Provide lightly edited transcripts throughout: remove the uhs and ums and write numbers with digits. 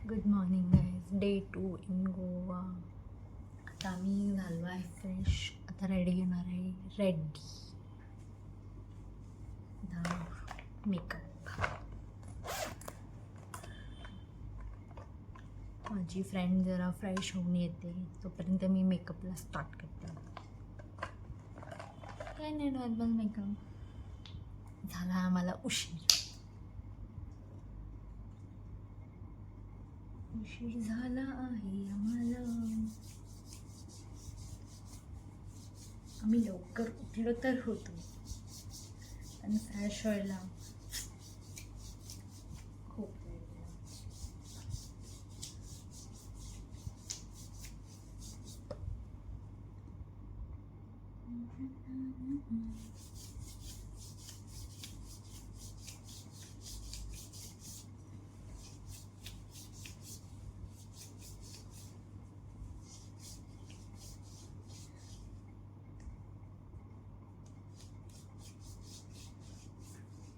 Good morning guys. Day 2 in Goa. आता आम्ही झालो आहे फ्रेश. आता रेडी होणार आहे. Ready makeup. माझी फ्रेंड जरा फ्रेश होऊन येते तोपर्यंत मी मेकअपला स्टार्ट करते. काय नाही, नॉर्मल मेकअप झाला. आम्हाला उशीर झाला आहे आम्हाला. आम्ही लवकर उठलो तर होतो पण फ्रेश व्हायला खूप वेळ गेला.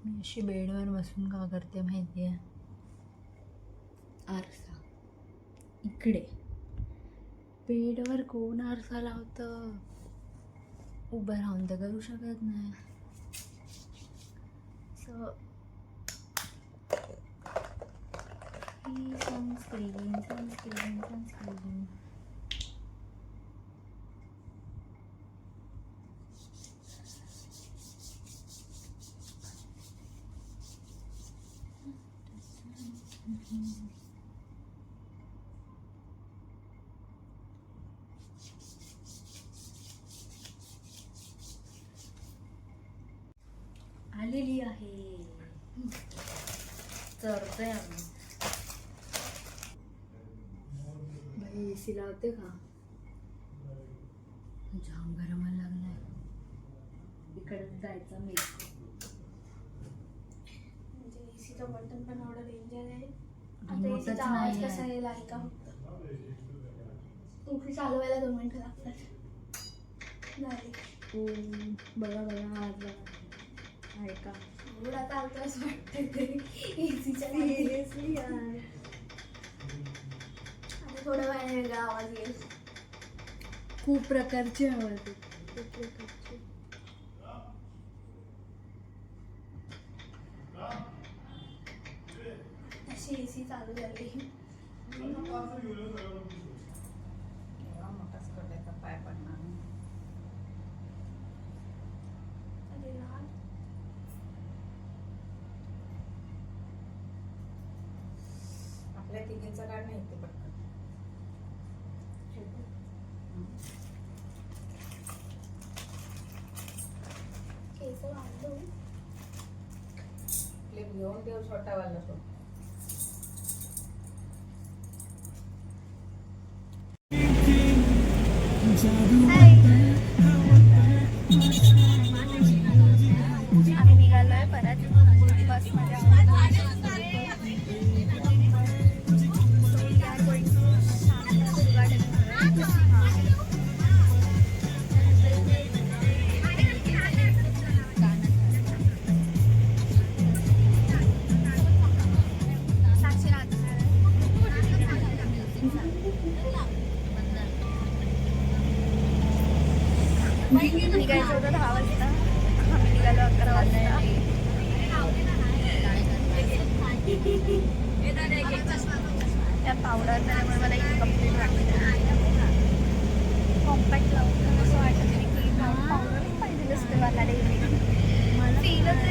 मी अशी बेडवर बसून का करते माहिती आहे? आरसा इकडे. बेडवर कोण आरसा लावतं? उभं राहून तर करू शकत नाही. Sunscreen sunscreen sunscreen. आलेली आहे. चरतोय आम्ही. बाई एसी लावते का? जाम गरमायला लागलाय. इकडे जायचं मी. म्हणजे एसीचं बटन पण एवढं डेंजर आहे. आता एसीचा आवाज कसा येईल ऐका फक्त. एसी चालवायला 2 मिनिटं लागतात. बघा आवाज बघा. ऐका एवढं आता आलतं असं वाटतं ते एसीच्या. सिरियसली यार. आता थोड्या वेळाने वेगळा आवाज येईल. खूप प्रकारचे आवाज आहेत. खूप प्रकारचे. अशी एसी चालू झाली. मोठाच कटायचा पाय पडणार. अरे लहान आपल्या तिघींचं काय नाही ते पटकन. केस वाढून क्लिप घेऊन देऊ छोटावाला तो. आम्ही निघालोय परत बसमध्ये. निघायचं होतं 10 वाजता. आम्ही निघालो 11 वाजता. त्या पावडर त्यामुळे मला इनकम्प्लीट वाटतं. कॉम्पॅक्ट लावून असं वाटत नाही की पावडर पाहिजे नसते मला डेली. फीलच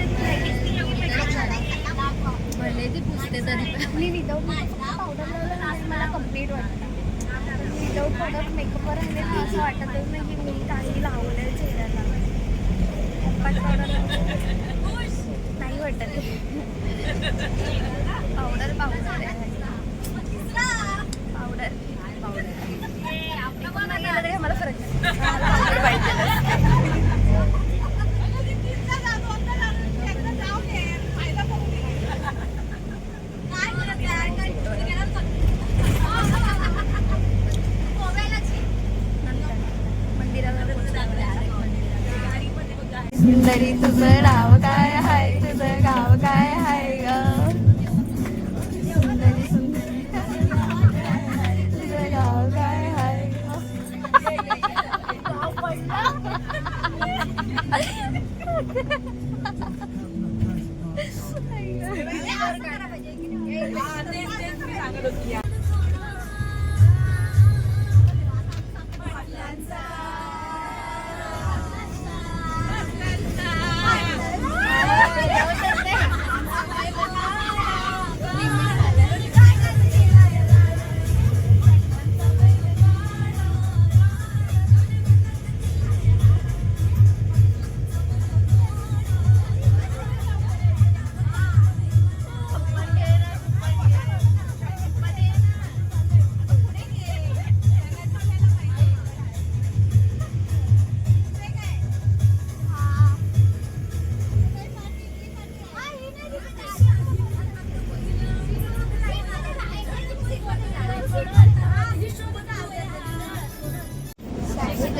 भले ती पुसते तरी मी विदाऊट पावडर लावलं ना मला कम्प्लीट वाटतं. विदाऊट प्रोडक्ट मेकअपवर राहिले तर असं वाटतच नाही की मी काही लावलं आहे चेहऱ्याला. कॉम्पॅक्ट पावडर नाही वाटत. पावडर पावडर आहे. पावडर पावडर मला फरक नाही. पाहिजे तरी तुझं नाव काय आहे, तुझं गाव काय आहे ग? सुंदरी सुंदरी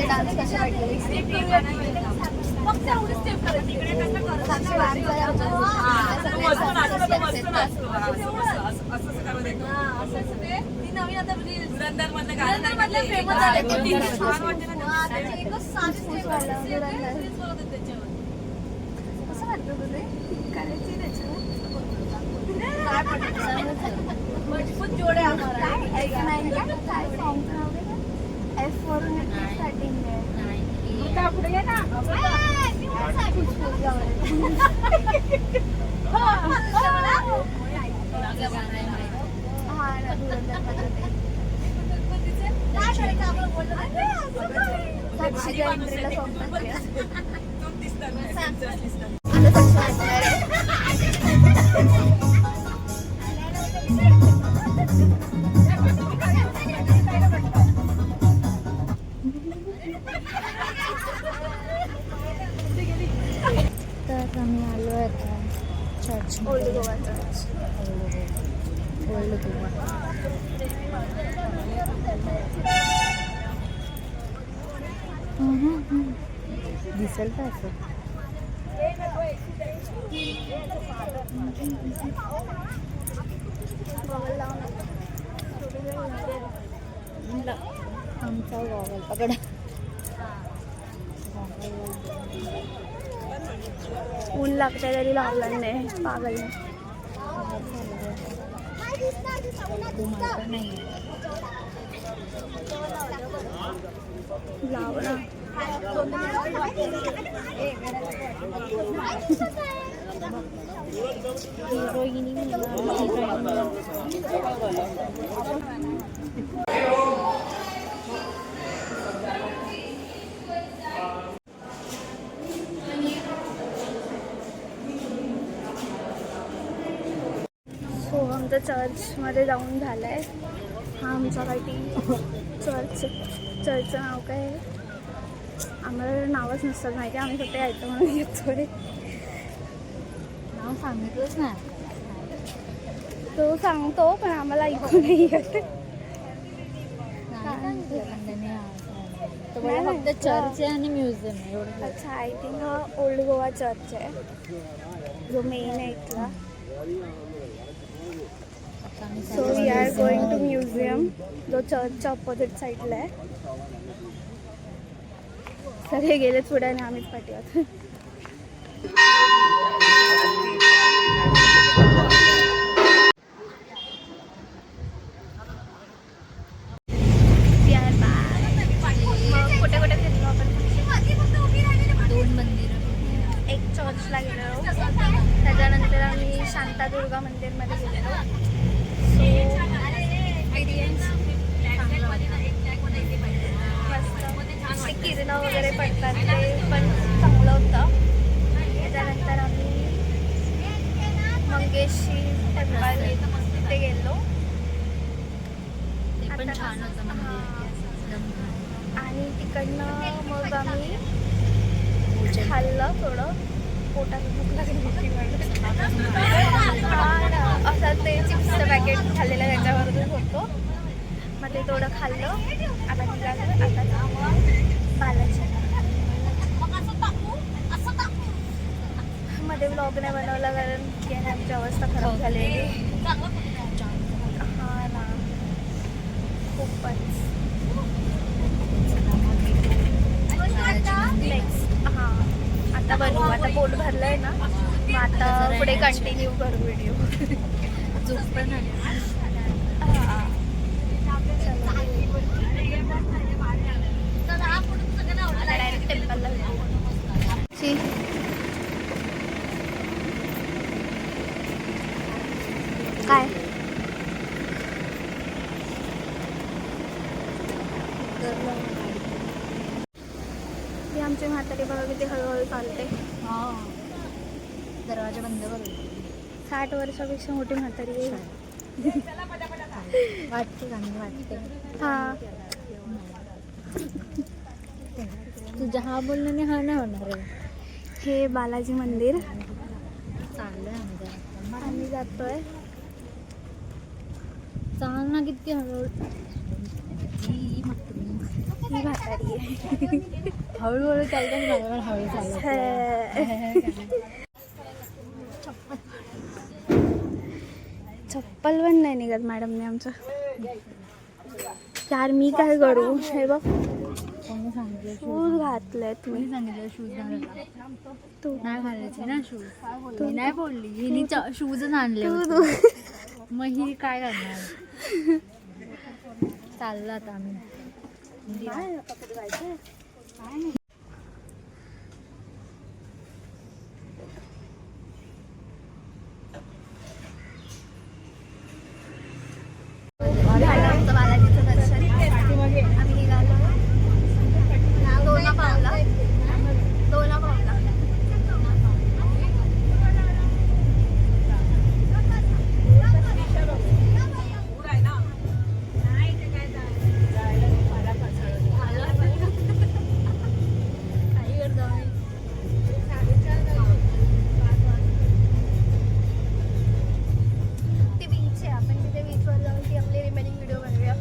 डान्स कशा मजबूत जोड़े हमारा F वरून स्टार्टिंग आहे पुढे ना तर आम्ही आलो आता church old Goa church old Goa. दिसेल का असं आमचा गॉगल पकडा. ऊन लागतंय तरी लावलं नाही पागल नाही लाव ना हिरोईनी सो आमचं चर्चमध्ये जाऊन झालं आहे. हा आमच्यासाठी चर्चचं नाव काय आहे आम्हाला नावच नसतं माहिती. आम्ही फक्त यायचं म्हणून येतो. नाव सांगितलंच ना. तो सांगतो पण आम्हाला ऐकू नाही येत. फक्त चर्च आहे आणि म्युझियम आहे एवढं. अच्छा आय थिंक हा ओल्ड गोवा चर्च आहे जो मेन आहे इथला. So we are going to museum जो चर्चच्या अपोजिट साईडला आहे. तर हे गेले पुढे आणि आम्हीच पाठीवर. मग कुठे कुठे फिरलो आपण. 2 मंदिरं. एक चर्चला गेलेलो त्याच्यानंतर आम्ही शांतादुर्गा मंदिरमध्ये गेलेलो. सो एक्सपिरियन्स मस्त. ते किरणं वगैरे पडतात ते पण चांगलं होतं. त्याच्यानंतर आम्ही मंगेशी टेम्पल तिथे गेलो. ते पण छान होतं मंदिर. आणि तिकडनं मग आम्ही खाल्लं थोडं. पोटात भूक लागली होती असं ते चिप्सचं पॅकेट खाल्लेलं त्याच्यावरच होतो. मग ते थोडं खाल्लं. आता निघालं आता बालाजी. मध्ये ब्लॉग नाही बनवला कारण की आमची अवस्था खराब झालेली. हा ना खूपच. नेक्स्ट हां आता बनवू. आता पोट भरलं आहे ना मग आता पुढे कंटिन्यू करू व्हिडिओ. झोप पण आली. काय ही आमची म्हातारी बघा किती हळूहळू चालते. हा दरवाजा बंद करू. 60 वर्षापेक्षा मोठी म्हातारी आहे. वाटते गाणी वाटते. हा तुझ्या हा बोलण्याने हा नाही होणार आहे. हे बालाजी मंदिर चाललंय आम्ही आम्ही जातोय. चाल ना किती हळूहळू. ही म्हातारी आहे. हळूहळू चालतं मला पण हळू चालत. चप्पल पण नाही निघत मॅडमने आमचं. यार मी काय करू. हे बघ कोणी सांगितलं शूज घातलेत मी. कोणी सांगितलं शूज घालायला. तू नाही घालायचे ना शूज. मी नाही बोलली हिने शूजच आणले तू होते. मग ही काय करणार. चाललं आता आम्ही. बालाजीचं दर्शन आम्ही निघालो दोनापावला. ते बीच आहे. आपण तिथे बीचवर जाऊन ती आपली रिमेनिंग व्हिडिओ बनवूया.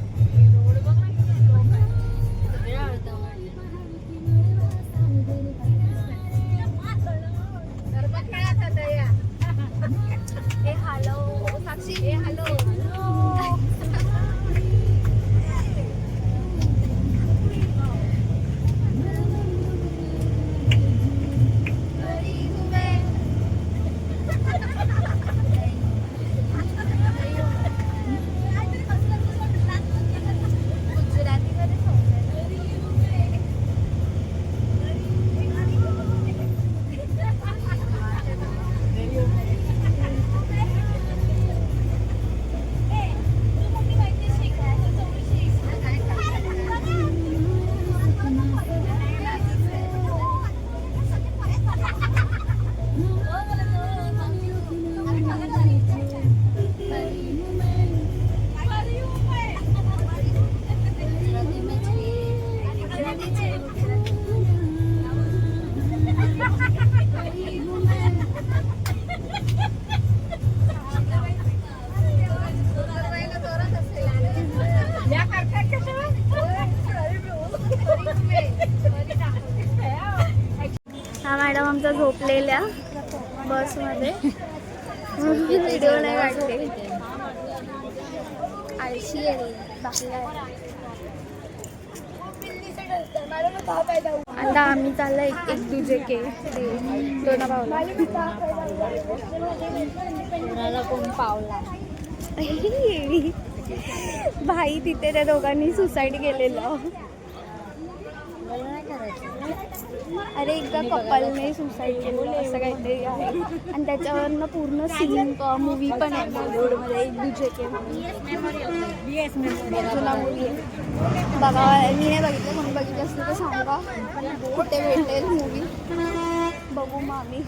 ए हॅलो साक्षी. ए हॅलो. हा मॅडम आमच्या झोपलेल्या बसमध्ये. व्हिडिओ नाही काढले. आळशी आहे बाकी काय. आता आम्ही चाललो एक दुजे के लोणापावला. कोणाला कोण पावला. भाई तिथे त्या दोघांनी सुसाईड केलेलं. मला नाही करायचं. अरे एकदा कपलने सुसाईड केलेलं असं काहीतरी आहे. आणि त्याच्यावरनं पूर्ण सीन मूवी पण आहे बॉलिवूडमध्ये एक दुजे के म्हणून. जुना मूवी आहे. बघा मी नाही बघितलं. कोणी बघितलं असलं तर सांगा कुठे भेटेल मूवी. बघू मग आम्ही.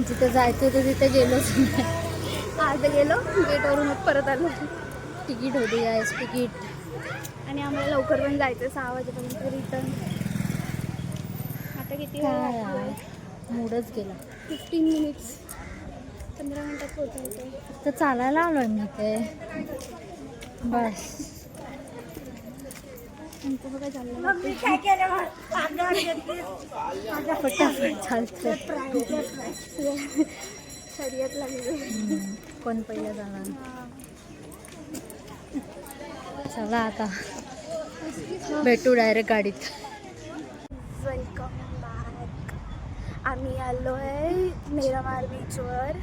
जिथं जायचं होतं तिथे गेलोच नाही. आज गेलो गेटवरून परत आलो. तिकीट होती गायस तिकीट. आणि आम्हाला लवकर पण जायचं 6 वाजेपर्यंत रिटर्न. आता किती वेळ मूडच गेला. 15 मिनिट्स 15 मिनिटात पोहोचायचं. तर चालायला आलोय मी ते बस. त्यांचं बघा चाललं मम्मी काय केलं मग? अंगावर घेतली. फटाफट चालतं. शर्यत लागली. कोण पहिलं जाणार. चला आता भेटू डायरेक्ट गाडीत. Welcome back. आम्ही आलो आहे मीरामार बीचवर.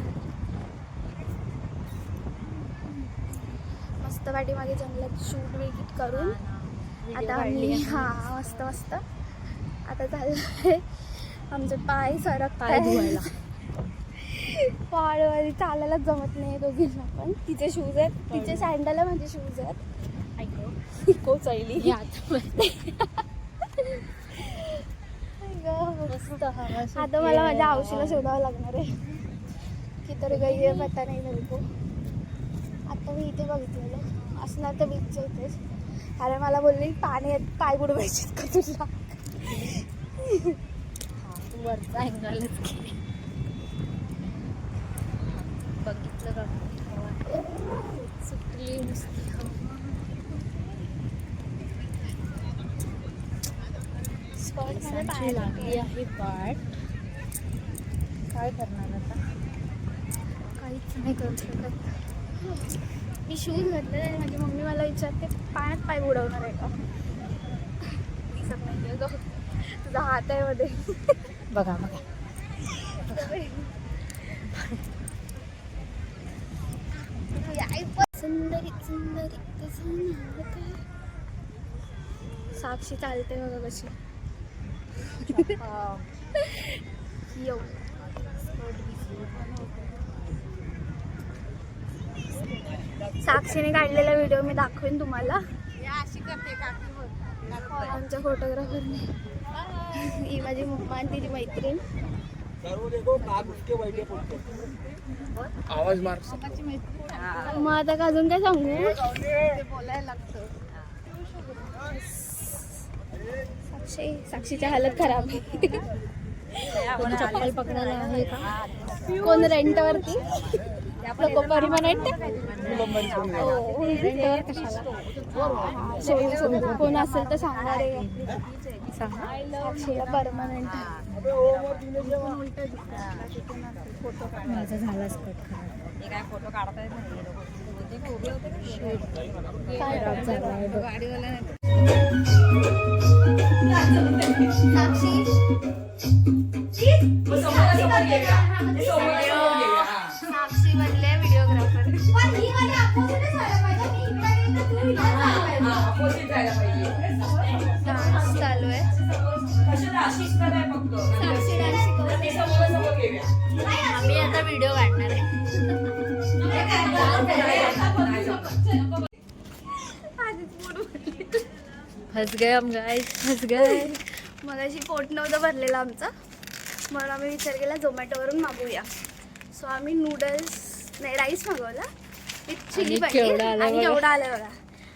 मस्त पाठीमागे जंगलात शूट विकीट करून आता आम्ही मस्त मस्त आता चाललोय. आमचे पाय पाय धुवायला. पाळवारी चालायला जमत नाही दोघींना पण. तिचे शूज आहेत, तिचे सँडल आहे, माझे शूज आहेत. कोचैली आता मला माझ्या औषधाला शोधावं लागणार आहे की तर काही पत्ता नाही मिळतो. आता मी इथे बघितलेलं असणार तर बीचच्या इथेच. अरे मला बोलली पाण्यात पाय बुडवायचे का तुला. वरचा अँगलच बघितलं का सुटली नुसती. लागली आहे वाट. काय करणार आता. काहीच नाही करू शकत. मी शूज घातले आणि माझी मम्मी मला विचारते पाण्यात पाय बुडवणार आहे का. दिसत नाही ग तुझा हात आहे मध्ये. बघा बघा. सुंदरी सुंदरी साक्षी चालते बघा कशी. येऊ साक्षीने काढलेला व्हिडिओ मी दाखवेन तुम्हाला. आमच्या फोटोग्राफरने. ही माझी मम्मा आणि तिची मैत्रीण. आवाज मार. मग आता का अजून काय सांगू. साक्षीची हालत खराब आहे. चप्पल पकडायला आहे का. कोण रेंटवरती परमनंट कोण असेल तर सांगणार आहे. साक्षीला परमनंट. माझा झालाच कट खराब. काय फोटो काढता येत साक्षी बनले व्हिडिओग्राफर. डान्स चालू आहे. साक्षी डान्स शिकवते. आम्ही आता व्हिडिओ काढणार आहे. फस गए हम गाइस, फस गए. मगाशी पोट नव्हतं भरलेलं आमचं म्हणून आम्ही विचार केला झोमॅटोवरून मागवूया. सो आम्ही नूडल्स नाही राईस मागवला विथ चिली पनीर आणि केवढा आलं बघा.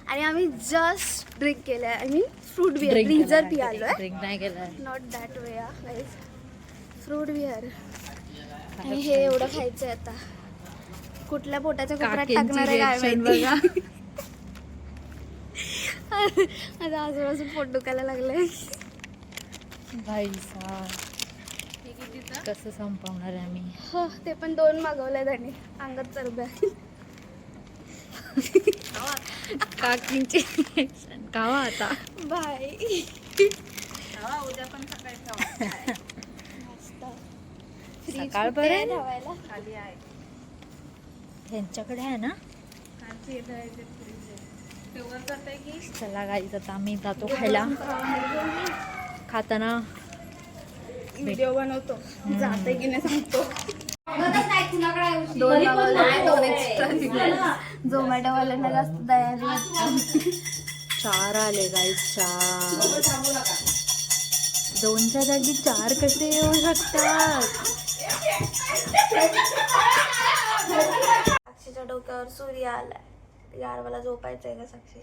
आणि आम्ही जस्ट ड्रिंक केलं आहे. I mean fruit beer breezer पियालो आहे. ड्रिंक नाही केलं. Not that way guys. Fruit beer. आणि हे एवढं खायचं आहे आता. कुठल्या पोटाच्या कोपऱ्यात टाकणार आहे काय माहिती. आता आजूबाजू पोट दुखायला लागलंय. भाई साहब कसं संपवणार आहे आम्ही. हो ते पण 2 मागवल्या त्याने. अंगात चरब्या. काकींची कावा आता. बाय. उद्या पण सकाळी सकाळपर्यंत ठेवायला खाली आहे. ह्यांच्याकडे आहे ना. चला गाईज आता आम्ही जातो खायला. खाताना व्हिडिओ बनवतो. जाते की नाही सांगतो. 2 एक्स्ट्रा. झोमॅटोवाल्यांना जास्त दया नाही. 4 आले गाईज. 4. 2च्या जागी 4 कसे येऊ शकतात. साक्षीच्या डोक्यावर सूर्य आलाय. यार मला झोपायचंय का साक्षी.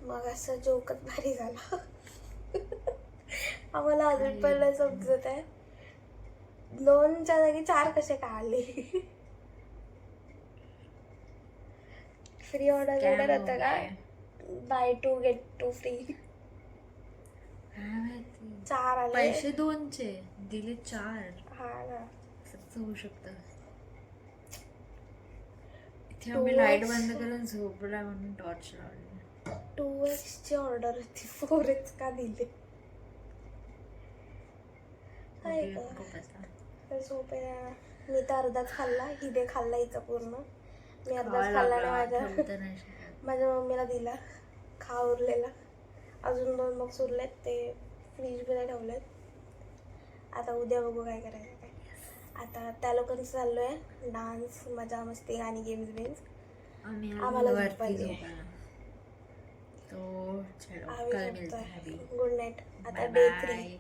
मग असं जोकत भारी झाला. आम्हाला अजून पण नाही समजत आहे 2च्या जागी 4 कसे काय आले. फ्री ऑर्डर Scam ऑर्डर हो होतं गया का है. बाय 2 गेट 2 फ्री काय माहिती. 4 आले पैसे 2चे दिले 4. हा ना असं होऊ शकतं. इथे 2x आम्ही लाईट बंद करून झोपला म्हणून टॉर्च लावली. 2x ची ऑर्डर होती 4x का दिले काय अभी गं? हमको पता. तर झोप आहे. मी तर अर्धाच खाल्ला हिने खाल्ला हिचा पूर्ण मी अर्धाच खावा खाल्ला लागला, आणि ठेवता नाही शकत. माझ्या मम्मीला दिला खा उरलेला अजून 2 बॉक्स उरलेत ते फ्रीजमध्ये ठेवलेत आता उद्या बघू काय करायचं काय आता त्या लोकांचं चाललो आहे डान्स मजा मस्ती गाणी गेम्स बिम्स आम्ही आम्हाला वरती झोपायचं आहे. झोपायला. तो चलो आम्ही कल मिलते झोपतोय हैं अभी. गुड नाईट आता Bye डे bye. 3